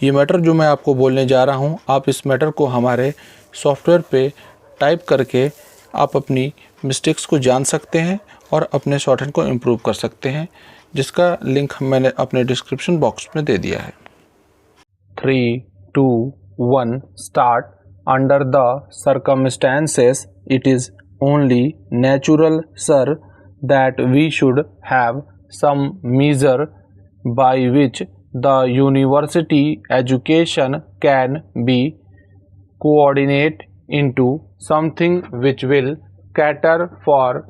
ये मैटर जो मैं आपको बोलने जा रहा हूँ, आप इस मैटर को हमारे सॉफ्टवेयर पे टाइप करके आप अपनी मिस्टेक्स को जान सकते हैं और अपने शॉर्टहैंड को इम्प्रूव कर सकते हैं, जिसका लिंक मैंने अपने डिस्क्रिप्शन बॉक्स में दे दिया है। 3, 2, 1 start. Under the circumstances, it is only natural, sir, that we should have some measure by which the university education can be coordinated into something which will cater for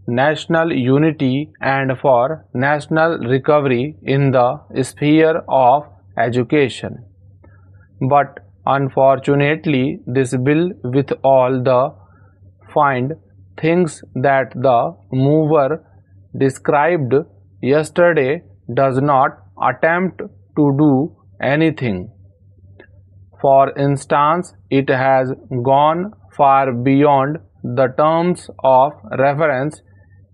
national unity and for national recovery in the sphere of education. But unfortunately, this bill, with all the fine things that the mover described yesterday, does not attempt to do anything. For instance, it has gone far beyond the terms of reference,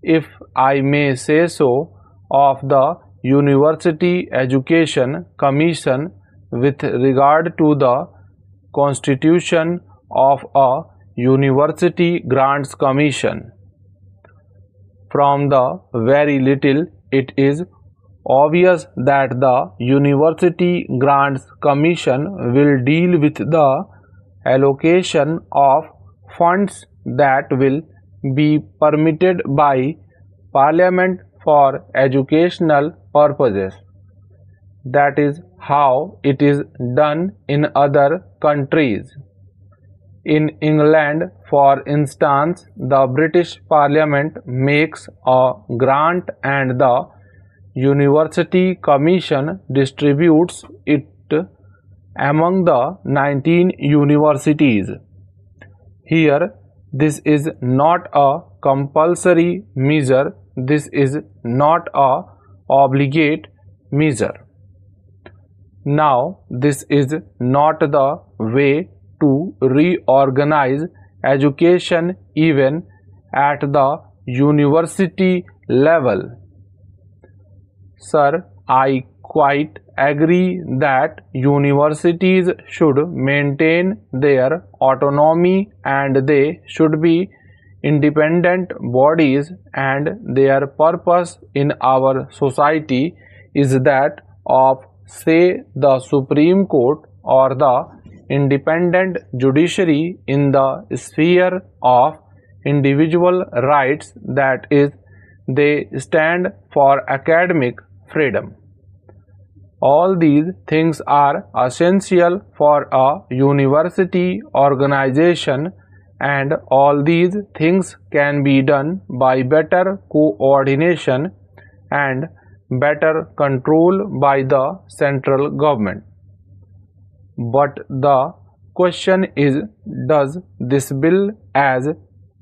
if I may say so, of the University Education Commission with regard to the constitution of a University Grants Commission. From the very little, it is obvious that the University Grants Commission will deal with the allocation of funds that will be permitted by Parliament for educational purposes. That is how it is done in other countries. In England, for instance, the British Parliament makes a grant and the University Commission distributes it among the 19 universities. Here, this is not a compulsory measure. This is not a obligate measure. Now, this is not the way to reorganize education even at the university level. Sir, I quite agree that universities should maintain their autonomy and they should be independent bodies, and their purpose in our society is that of, say, the Supreme Court or the independent judiciary in the sphere of individual rights, that is, they stand for academic freedom. All these things are essential for a university organization, and all these things can be done by better coordination and better control by the central government. But the question is, does this bill as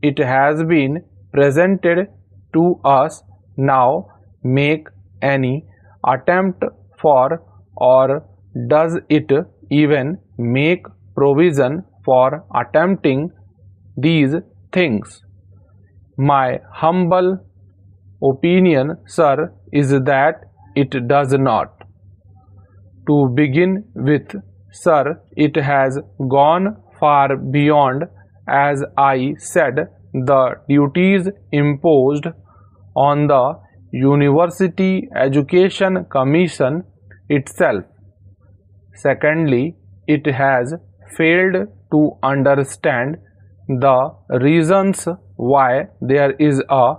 it has been presented to us now make any attempt for, or does it even make provision for attempting these things? My humble opinion, sir, is that it does not. To begin with, sir, it has gone far beyond, as I said, the duties imposed on the University Education Commission itself. Secondly, it has failed to understand the reasons why there is a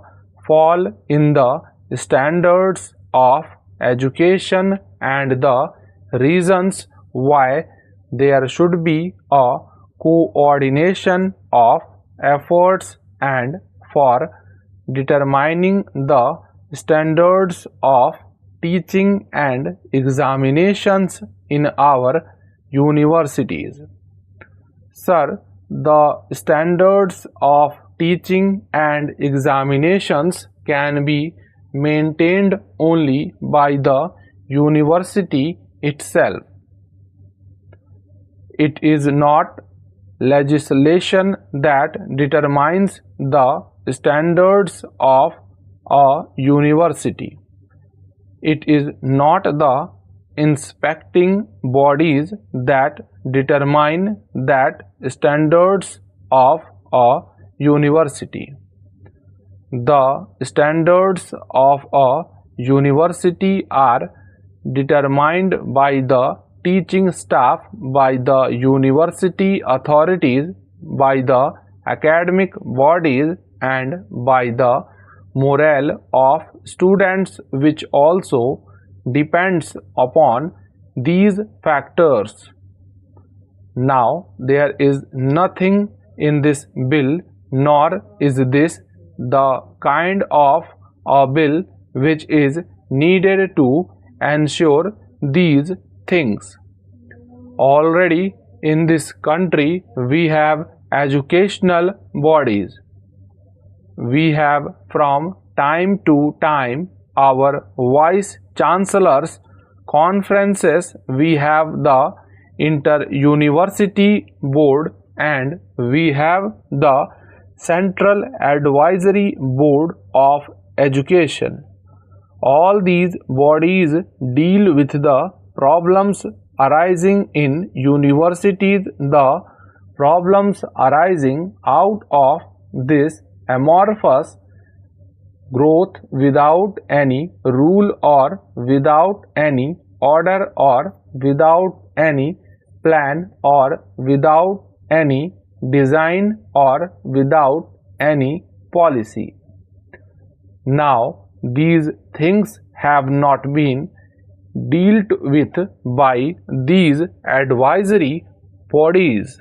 fall in the standards of education and the reasons why there should be a coordination of efforts, and for determining the standards of teaching and examinations in our universities. Sir, the standards of teaching and examinations can be maintained only by the university itself. It is not legislation that determines the standards of a university. It is not the inspecting bodies that determine that standards of a university. The standards of a university are determined by the teaching staff, by the university authorities, by the academic bodies, and by the morale of students, which also depends upon these factors. Now, there is nothing in this bill, nor is this the kind of a bill which is needed to ensure these things. Already in this country we have educational bodies. We have from time to time our vice chancellors conferences, we have the inter-university board, and we have the Central Advisory Board of Education. All these bodies deal with the problems arising in universities, the problems arising out of this amorphous growth without any rule or without any order or without any plan or without any design or without any policy. Now, these things have not been dealt with by these advisory bodies.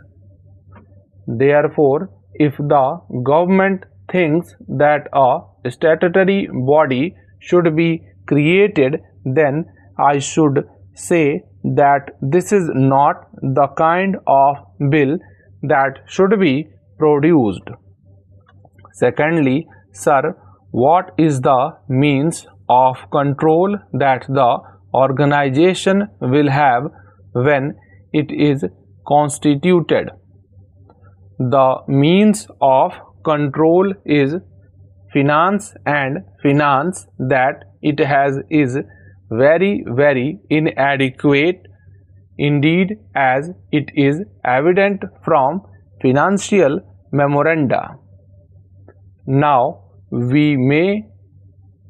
Therefore, if the government thinks that a statutory body should be created, then I should say that this is not the kind of bill that should be produced. Secondly, sir, what is the means of control that the organization will have when it is constituted? The means of control is finance, and finance that it has is very, very inadequate indeed, as it is evident from financial memoranda. Now, we may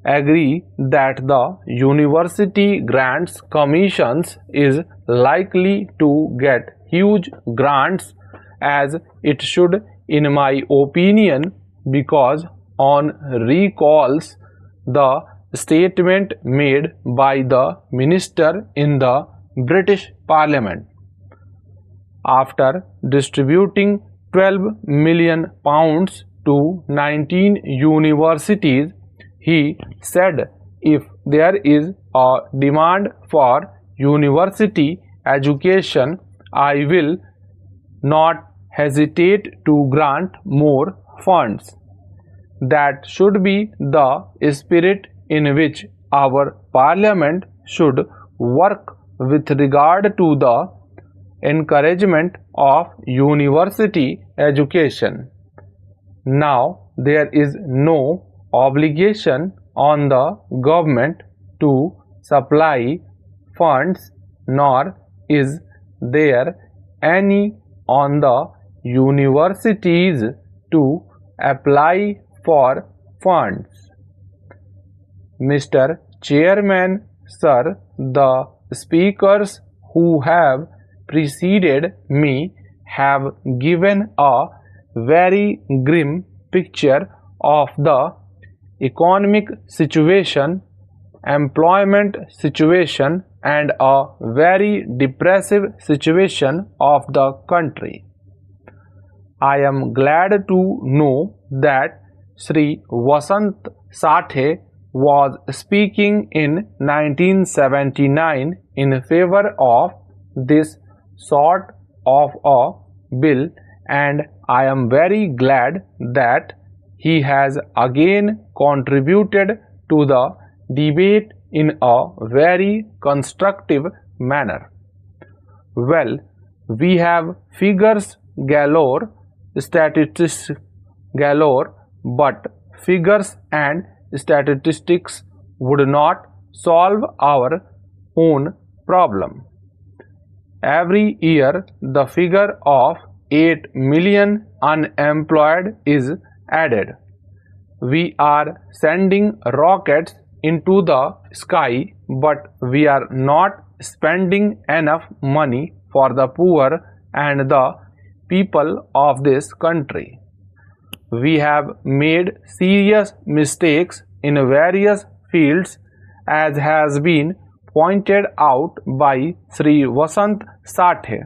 agree that the University Grants Commissions is likely to get huge grants, as it should, in my opinion, because on recalls the statement made by the minister in the British Parliament after distributing £12 million to 19 universities. He said, if there is a demand for university education, I will not hesitate to grant more funds. That should be the spirit in which our Parliament should work with regard to the encouragement of university education. Now, there is no obligation on the government to supply funds, nor is there any on the universities to apply for funds. Mr. Chairman, sir, the speakers who have preceded me have given a very grim picture of the economic situation, employment situation, and a very depressive situation of the country. I am glad to know that Sri Vasant Sathe was speaking in 1979 in favor of this sort of a bill, and I am very glad that he has again contributed to the debate in a very constructive manner. Well, we have figures galore, statistics galore, but figures and statistics would not solve our own problem. Every year, the figure of 8 million unemployed is added. We are sending rockets into the sky, but we are not spending enough money for the poor and the people of this country. We have made serious mistakes in various fields, as has been pointed out by Sri Vasant Sathe.